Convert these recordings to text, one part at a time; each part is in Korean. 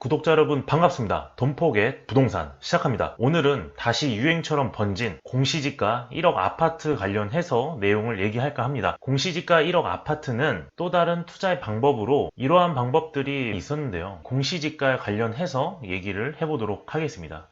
구독자 여러분 반갑습니다. 돈포겟 부동산 시작합니다. 오늘은 다시 유행처럼 번진 공시지가 1억 아파트 관련해서 내용을 얘기할까 합니다. 공시지가 1억 아파트는 또 다른 투자의 방법으로 이러한 방법들이 있었는데요. 공시지가에 관련해서 얘기를 해보도록 하겠습니다.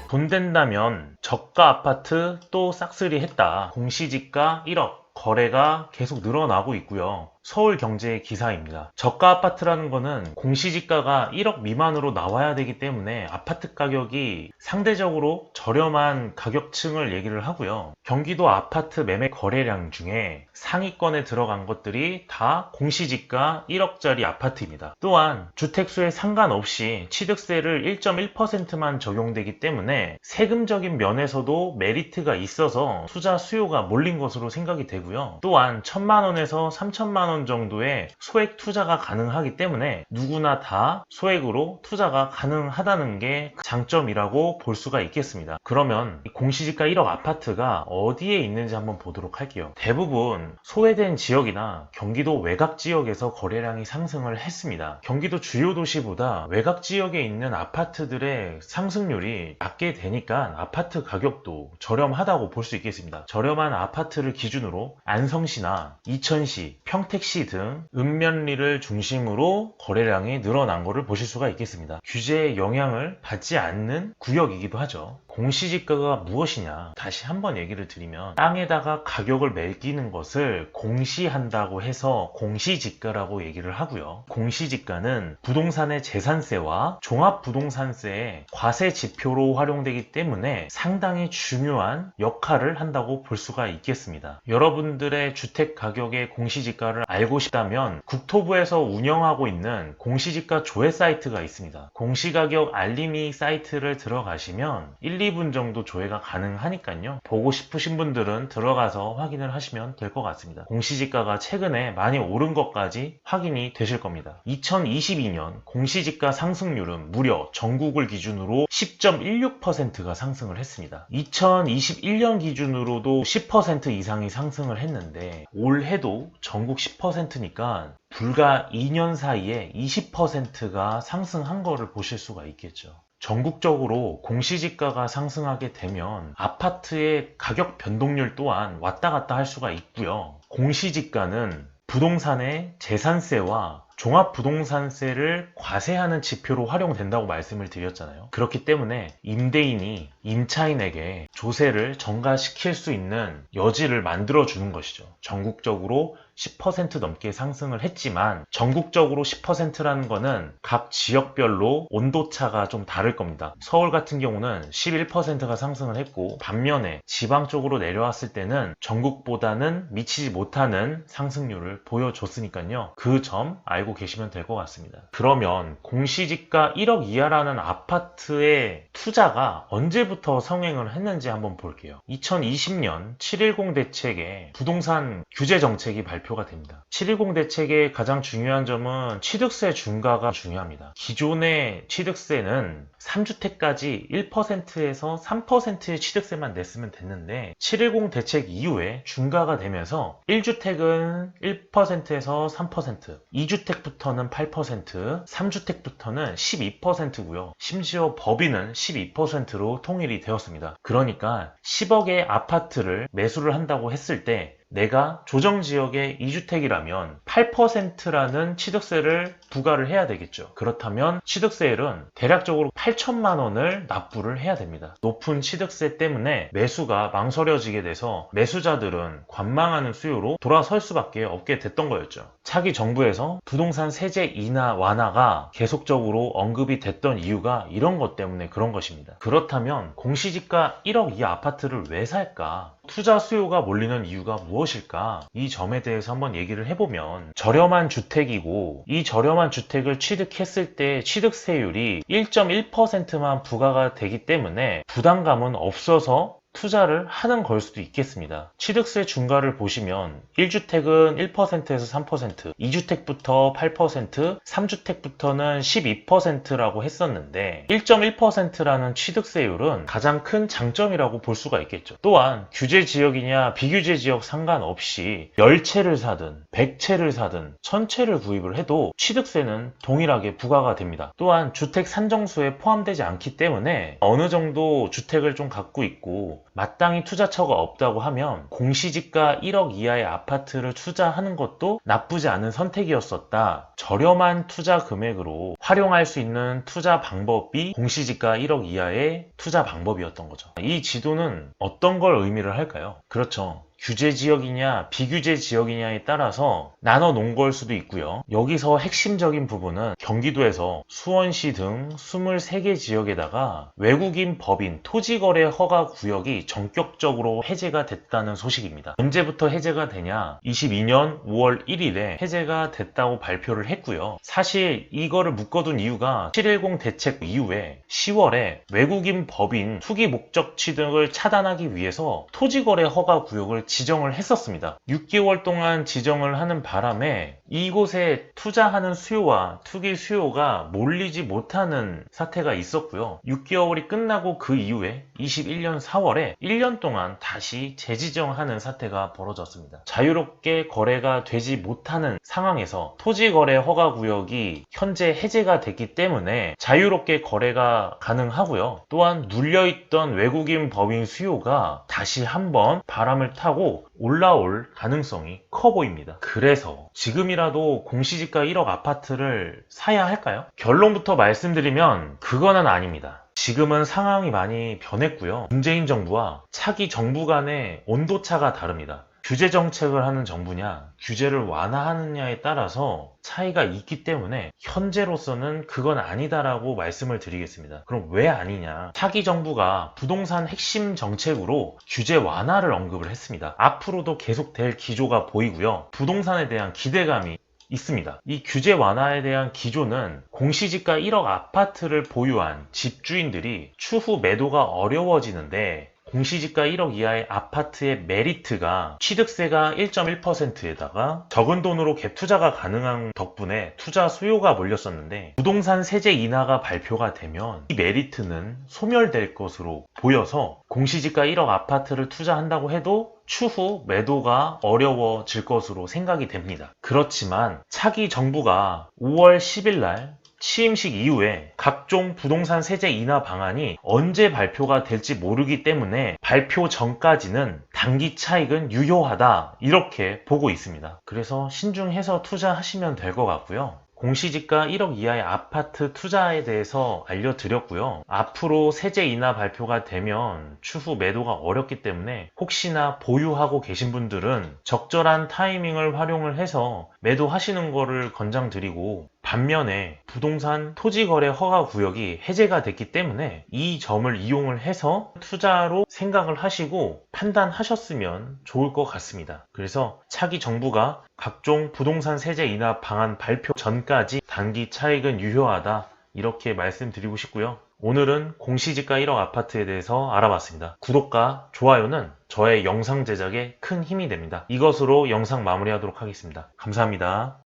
돈 된다면 저가 아파트 또 싹쓸이 했다. 공시지가 1억 거래가 계속 늘어나고 있고요. 서울경제의 기사입니다. 저가 아파트라는 거는 공시지가가 1억 미만으로 나와야 되기 때문에 아파트 가격이 상대적으로 저렴한 가격층을 얘기를 하고요. 경기도 아파트 매매 거래량 중에 상위권에 들어간 것들이 다 공시지가 1억짜리 아파트입니다. 또한 주택수에 상관없이 취득세를 1.1%만 적용되기 때문에 세금적인 면에서도 메리트가 있어서 투자 수요가 몰린 것으로 생각이 되고요. 또한 1,000만 원에서 3,000만 원 정도의 소액 투자가 가능하기 때문에 누구나 다 소액으로 투자가 가능하다는 게 장점이라고 볼 수가 있겠습니다. 그러면 공시지가 1억 아파트가 어디에 있는지 한번 보도록 할게요. 대부분 소외된 지역이나 경기도 외곽 지역에서 거래량이 상승을 했습니다. 경기도 주요 도시보다 외곽 지역에 있는 아파트들의 상승률이 낮게 되니까 아파트 가격도 저렴하다고 볼 수 있겠습니다. 저렴한 아파트를 기준으로 안성시나 이천시, 평택시 등 읍면리를 중심으로 거래량이 늘어난 것을 보실 수가 있겠습니다. 규제의 영향을 받지 않는 구역이기도 하죠. 공시지가가 무엇이냐? 다시 한번 얘기를 드리면 땅에다가 가격을 매기는 것을 공시한다고 해서 공시지가라고 얘기를 하고요. 공시지가는 부동산의 재산세와 종합부동산세의 과세 지표로 활용되기 때문에 상당히 중요한 역할을 한다고 볼 수가 있겠습니다. 여러분들의 주택 가격의 공시지가를 알고 싶다면 국토부에서 운영하고 있는 공시지가 조회 사이트가 있습니다. 공시가격 알림이 사이트를 들어가시면 2분 정도 조회가 가능하니까요. 보고 싶으신 분들은 들어가서 확인을 하시면 될 것 같습니다. 공시지가가 최근에 많이 오른 것까지 확인이 되실 겁니다. 2022년 공시지가 상승률은 무려 전국을 기준으로 10.16%가 상승을 했습니다. 2021년 기준으로도 10% 이상이 상승을 했는데 올해도 전국 10%니까 불과 2년 사이에 20%가 상승한 거를 보실 수가 있겠죠. 전국적으로 공시지가가 상승하게 되면 아파트의 가격 변동률 또한 왔다 갔다 할 수가 있고요. 공시지가는 부동산의 재산세와 종합부동산세를 과세하는 지표로 활용된다고 말씀을 드렸잖아요. 그렇기 때문에 임대인이 임차인에게 조세를 전가시킬 수 있는 여지를 만들어주는 것이죠. 전국적으로 10% 넘게 상승을 했지만 전국적으로 10%라는 거는 각 지역별로 온도차가 좀 다를 겁니다. 서울 같은 경우는 11%가 상승을 했고 반면에 지방 쪽으로 내려왔을 때는 전국보다는 미치지 못하는 상승률을 보여줬으니까요. 그 점 알고 계시면 될 것 같습니다. 그러면 공시지가 1억 이하라는 아파트의 투자가 언제부터 성행을 했는지 한번 볼게요. 2020년 7.10 대책에 부동산 규제 정책이 발표가 됩니다. 7.10 대책의 가장 중요한 점은 취득세 중과가 중요합니다. 기존의 취득세는 3주택까지 1%에서 3%의 취득세만 냈으면 됐는데 7.10 대책 이후에 중과가 되면서 1주택은 1%에서 3%, 2주택부터는 8%, 3주택부터는 12%고요. 심지어 법인은 12%로 통일이 되었습니다. 그러니까 10억의 아파트를 매수를 한다고 했을 때 내가 조정지역의 2주택이라면 8%라는 취득세를 부과를 해야 되겠죠. 그렇다면 취득세율은 대략적으로 8천만 원을 납부를 해야 됩니다. 높은 취득세 때문에 매수가 망설여지게 돼서 매수자들은 관망하는 수요로 돌아설 수밖에 없게 됐던 거였죠. 차기 정부에서 부동산 세제 인하 완화가 계속적으로 언급이 됐던 이유가 이런 것 때문에 그런 것입니다. 그렇다면 공시지가 1억 이하 아파트를 왜 살까? 투자 수요가 몰리는 이유가 무엇일까? 이 점에 대해서 한번 얘기를 해보면 저렴한 주택이고 이 저렴한 주택을 취득했을 때 취득세율이 1.1%만 부과가 되기 때문에 부담감은 없어서 투자를 하는 걸 수도 있겠습니다. 취득세 중과를 보시면 1주택은 1%에서 3%, 2주택부터 8%, 3주택부터는 12%라고 했었는데 1.1%라는 취득세율은 가장 큰 장점이라고 볼 수가 있겠죠. 또한 규제 지역이냐 비규제 지역 상관없이 10채를 사든 100채를 사든 1000채를 구입을 해도 취득세는 동일하게 부과가 됩니다. 또한 주택 산정수에 포함되지 않기 때문에 어느 정도 주택을 좀 갖고 있고 마땅히 투자처가 없다고 하면 공시지가 1억 이하의 아파트를 투자하는 것도 나쁘지 않은 선택이었었다. 저렴한 투자 금액으로 활용할 수 있는 투자 방법이 공시지가 1억 이하의 투자 방법이었던 거죠. 이 지도는 어떤 걸 의미를 할까요? 그렇죠. 규제 지역이냐 비규제 지역이냐에 따라서 나눠 놓은 걸 수도 있고요. 여기서 핵심적인 부분은 경기도에서 수원시 등 23개 지역에다가 외국인 법인 토지거래 허가 구역이 전격적으로 해제가 됐다는 소식입니다. 언제부터 해제가 되냐? 22년 5월 1일에 해제가 됐다고 발표를 했고요. 사실 이거를 묶어둔 이유가 7.10 대책 이후에 10월에 외국인 법인 투기 목적지 등을 차단하기 위해서 토지거래 허가 구역을 지정을 했었습니다. 6개월 동안 지정을 하는 바람에 이곳에 투자하는 수요와 투기 수요가 몰리지 못하는 사태가 있었고요. 6개월이 끝나고 그 이후에 21년 4월에 1년 동안 다시 재지정하는 사태가 벌어졌습니다. 자유롭게 거래가 되지 못하는 상황에서 토지거래 허가구역이 현재 해제가 됐기 때문에 자유롭게 거래가 가능하고요. 또한 눌려있던 외국인 법인 수요가 다시 한번 바람을 타고 올라올 가능성이 커 보입니다. 그래서 지금이라도 공시지가 1억 아파트를 사야 할까요? 결론부터 말씀드리면 그거는 아닙니다. 지금은 상황이 많이 변했고요. 문재인 정부와 차기 정부 간의 온도차가 다릅니다. 규제 정책을 하는 정부냐, 규제를 완화하느냐에 따라서 차이가 있기 때문에 현재로서는 그건 아니다라고 말씀을 드리겠습니다. 그럼 왜 아니냐? 차기 정부가 부동산 핵심 정책으로 규제 완화를 언급을 했습니다. 앞으로도 계속될 기조가 보이고요. 부동산에 대한 기대감이 있습니다. 이 규제 완화에 대한 기조는 공시지가 1억 아파트를 보유한 집주인들이 추후 매도가 어려워지는데 공시지가 1억 이하의 아파트의 메리트가 취득세가 1.1%에다가 적은 돈으로 갭 투자가 가능한 덕분에 투자 수요가 몰렸었는데 부동산 세제 인하가 발표가 되면 이 메리트는 소멸될 것으로 보여서 공시지가 1억 아파트를 투자한다고 해도 추후 매도가 어려워질 것으로 생각이 됩니다. 그렇지만 차기 정부가 5월 10일 날 취임식 이후에 각종 부동산 세제 인하 방안이 언제 발표가 될지 모르기 때문에 발표 전까지는 단기 차익은 유효하다 이렇게 보고 있습니다. 그래서 신중해서 투자하시면 될 것 같고요. 공시지가 1억 이하의 아파트 투자에 대해서 알려드렸고요. 앞으로 세제 인하 발표가 되면 추후 매도가 어렵기 때문에 혹시나 보유하고 계신 분들은 적절한 타이밍을 활용을 해서 매도하시는 거를 권장드리고 반면에 부동산 토지거래 허가 구역이 해제가 됐기 때문에 이 점을 이용을 해서 투자로 생각을 하시고 판단하셨으면 좋을 것 같습니다. 그래서 차기 정부가 각종 부동산 세제 인하 방안 발표 전까지 단기 차익은 유효하다 이렇게 말씀드리고 싶고요. 오늘은 공시지가 1억 아파트에 대해서 알아봤습니다. 구독과 좋아요는 저의 영상 제작에 큰 힘이 됩니다. 이것으로 영상 마무리하도록 하겠습니다. 감사합니다.